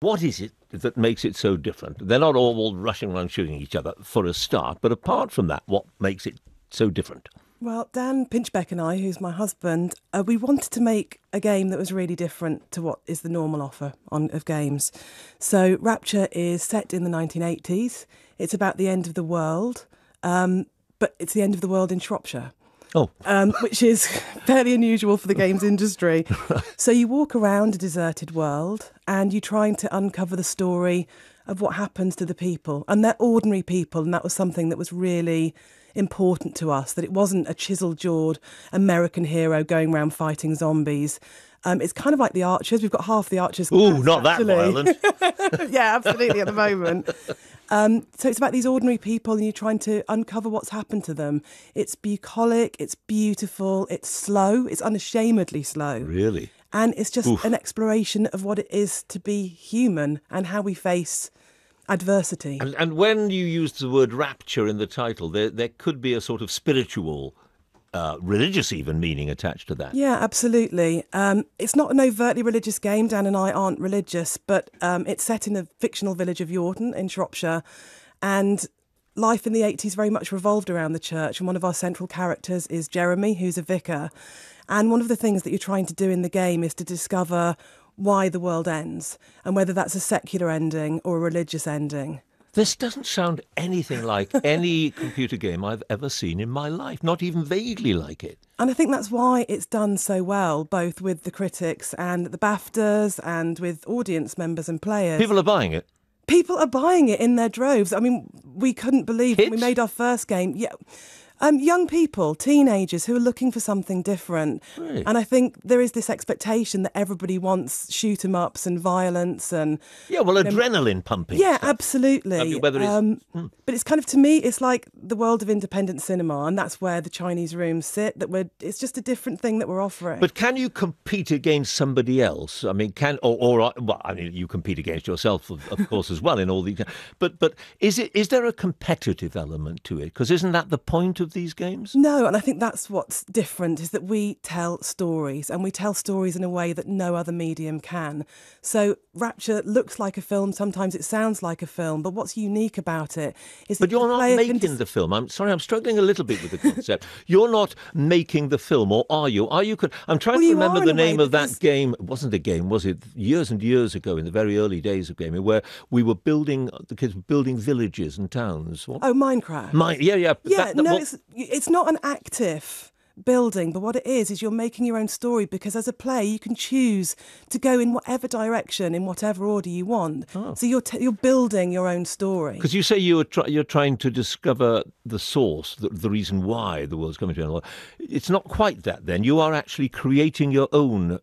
What is it that makes it so different? They're not all rushing around shooting each other for a start, but apart from that, what makes it so different? Well, Dan Pinchbeck and I, who's my husband, we wanted to make a game that was really different to what is the normal offer of games. So Rapture is set in the 1980s. It's about the end of the world, but it's the end of the world in Shropshire. Oh. Which is fairly unusual for the games industry. So you walk around a deserted world and you're trying to uncover the story of what happens to the people. And they're ordinary people, and that was something that was really important to us, that it wasn't a chisel-jawed American hero going around fighting zombies. It's kind of like the Archers. We've got half the Archers. Ooh, not actually. That violent. Yeah, absolutely, at the moment. So it's about these ordinary people and you're trying to uncover what's happened to them. It's bucolic, it's beautiful, it's slow, it's unashamedly slow. Really? And it's just an exploration of what it is to be human and how we face adversity. And when you use the word rapture in the title, there could be a sort of spiritual, religious even meaning attached to that. Yeah, absolutely. It's not an overtly religious game. Dan and I aren't religious, but it's set in the fictional village of Yorton in Shropshire. And life in the 80s very much revolved around the church. And one of our central characters is Jeremy, who's a vicar. And one of the things that you're trying to do in the game is to discover why the world ends and whether that's a secular ending or a religious ending. This doesn't sound anything like any computer game I've ever seen in my life, not even vaguely like it. And I think that's why it's done so well, both with the critics and the Baftas and with audience members and players. People are buying it. People are buying it in their droves. I mean, we couldn't believe when we made our first game. Yeah. Young people, teenagers who are looking for something different. Right. And I think there is this expectation that everybody wants shoot-'em-ups and violence and... Yeah, well, adrenaline pumping. Yeah, stuff. absolutely. I mean, whether it's... But it's kind of, to me, it's like the world of independent cinema, and that's where the Chinese rooms sit. It's just a different thing that we're offering. But can you compete against somebody else? I mean, you compete against yourself, of course, as well in all these. But is there a competitive element to it? Because isn't that the point of these games? No, and I think that's what's different, is that we tell stories, and we tell stories in a way that no other medium can. So Rapture looks like a film, sometimes it sounds like a film, but what's unique about it is that But you're not making the film. I'm sorry, I'm struggling a little bit with the concept. You're not making the film, or are you? I'm trying to remember the name of that game. It wasn't a game, was it? Years and years ago, in the very early days of gaming, where we were the kids were building villages and towns. What? Oh, Minecraft. Yeah. It's not an active building, but what it is you're making your own story, because as a player you can choose to go in whatever direction, in whatever order you want. So you're building your own story. Because you say you're trying to discover the source, the reason why the world's coming to an end. It's not quite that then. You are actually creating your own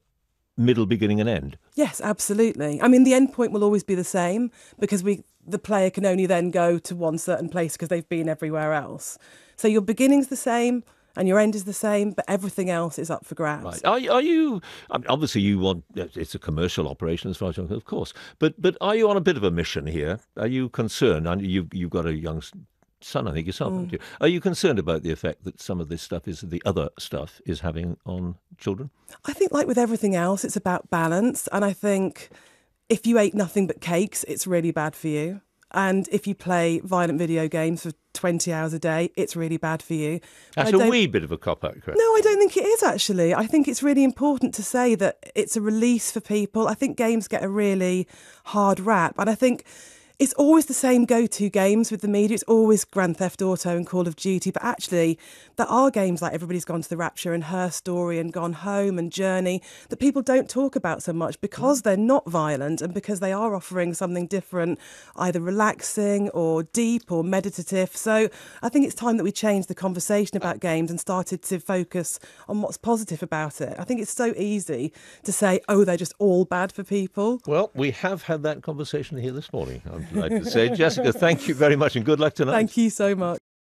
middle, beginning and end. Yes, absolutely. I mean, the end point will always be the same, because the player can only then go to one certain place because they've been everywhere else. So your beginning's the same and your end is the same, but everything else is up for grabs. Right. Are you? I mean, obviously, you want it's a commercial operation as far as I'm concerned, of course. But are you on a bit of a mission here? Are you concerned? And you've got a young son, I think, yourself. Haven't you? Are you concerned about the effect that some of this stuff the other stuff is having on children? I think, like with everything else, it's about balance. And I think if you ate nothing but cakes, it's really bad for you. And if you play violent video games for 20 hours a day, it's really bad for you. That's a wee bit of a cop-out, correct? No, I don't think it is, actually. I think it's really important to say that it's a release for people. I think games get a really hard rap. And I think it's always the same go-to games with the media. It's always Grand Theft Auto and Call of Duty. But actually, there are games like Everybody's Gone to the Rapture and Her Story and Gone Home and Journey that people don't talk about so much because they're not violent and because they are offering something different, either relaxing or deep or meditative. So I think it's time that we changed the conversation about games and started to focus on what's positive about it. I think it's so easy to say, oh, they're just all bad for people. Well, we have had that conversation here this morning, I'm glad to say. Jessica, thank you very much and good luck tonight. Thank you so much.